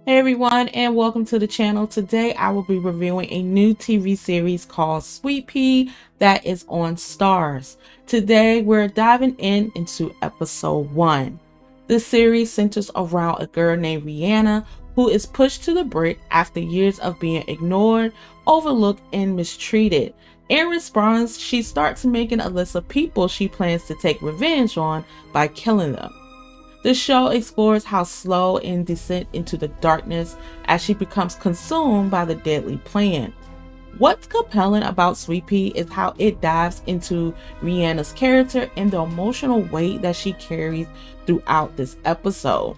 Hey everyone, and welcome to the channel. Today I will be reviewing a new TV series called Sweetpea that is on Starz. Today we're diving into episode 1. This series centers around a girl named Rhiannon who is pushed to the brink after years of being ignored, overlooked, and mistreated. In response, she starts making a list of people she plans to take revenge on by killing them. The show explores how slow and descent into the darkness as she becomes consumed by the deadly plan. What's compelling about Sweet Pea is how it dives into Rhiannon's character and the emotional weight that she carries throughout this episode.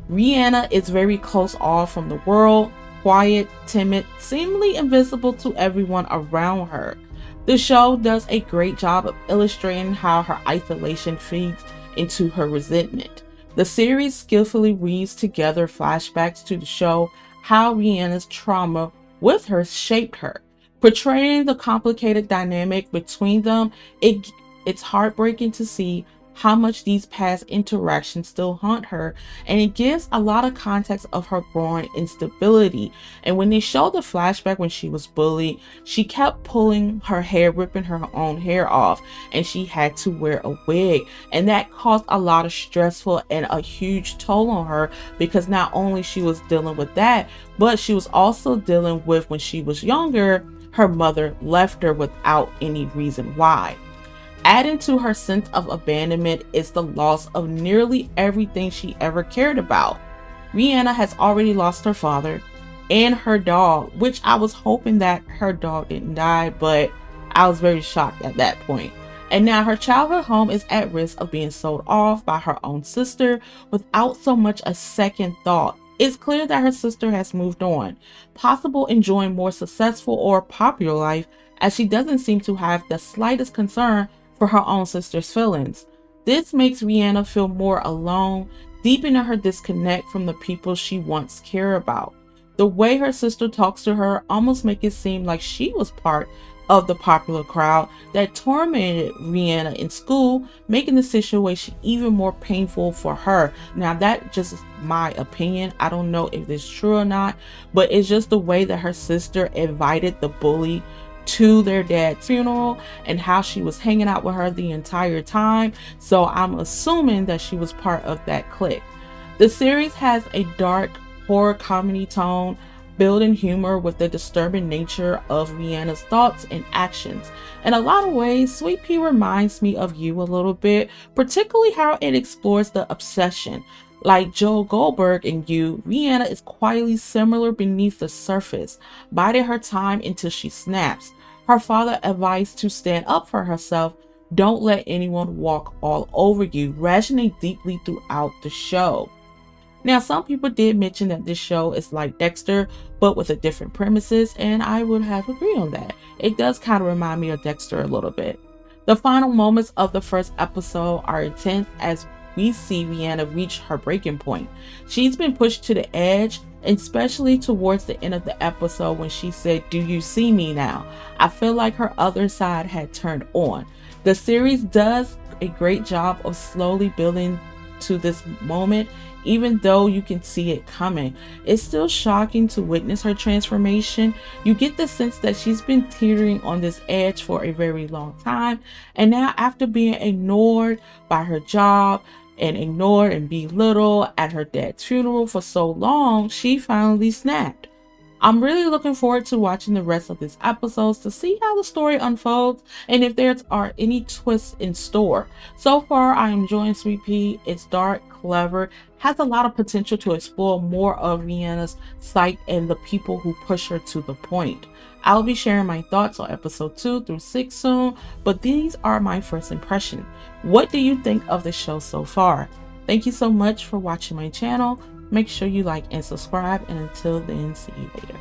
Rhiannon is very close off from the world, quiet, timid, seemingly invisible to everyone around her. The show does a great job of illustrating how her isolation feeds into her resentment. The series skillfully weaves together flashbacks to show how Rhiannon's trauma with her shaped her. Portraying the complicated dynamic between them, it's heartbreaking to see how much these past interactions still haunt her, and it gives a lot of context of her growing instability. And when they show the flashback when she was bullied, she kept pulling her hair, ripping her own hair off, and she had to wear a wig, and that caused a lot of stressful and a huge toll on her, because not only she was dealing with that, but she was also dealing with, when she was younger, her mother left her without any reason why. Adding to her sense of abandonment is the loss of nearly everything she ever cared about. Rhiannon has already lost her father and her dog, which I was hoping that her dog didn't die, but I was very shocked at that point. And now her childhood home is at risk of being sold off by her own sister without so much a second thought. It's clear that her sister has moved on, possible enjoying more successful or popular life, as she doesn't seem to have the slightest concern for her own sister's feelings. This makes Rhiannon feel more alone, deepening her disconnect from the people she once cared about. The way her sister talks to her almost makes it seem like she was part of the popular crowd that tormented Rhiannon in school, making the situation even more painful for her. Now that just is my opinion. I don't know if it's true or not, but it's just the way that her sister invited the bully to their dad's funeral and how she was hanging out with her the entire time. So I'm assuming that she was part of that clique. The series has a dark horror comedy tone, building humor with the disturbing nature of Rhiannon's thoughts and actions. In a lot of ways, Sweet Pea reminds me of You a little bit, particularly how it explores the obsession. Like Joel Goldberg in You, Rhiannon is quietly similar beneath the surface, biding her time until she snaps. Her father advised to stand up for herself. Don't let anyone walk all over you, resonate deeply throughout the show. Now, some people did mention that this show is like Dexter, but with a different premises, and I would have agreed on that. It does kind of remind me of Dexter a little bit. The final moments of the first episode are intense as we see Rhiannon reach her breaking point. She's been pushed to the edge, especially towards the end of the episode when she said, "Do you see me now?" I feel like her other side had turned on. The series does a great job of slowly building to this moment. Even though you can see it coming, it's still shocking to witness her transformation. You get the sense that she's been teetering on this edge for a very long time, and now, after being ignored by her job and ignored and belittled at her dad's funeral for so long, she finally snapped. I'm really looking forward to watching the rest of these episodes to see how the story unfolds and if there are any twists in store. So far, I am enjoying Sweet Pea. It's dark, clever, has a lot of potential to explore more of Rhiannon's psyche and the people who push her to the point. I'll be sharing my thoughts on episode 2 through 6 soon, but these are my first impressions. What do you think of the show so far? Thank you so much for watching my channel. Make sure you like and subscribe, and until then, see you later.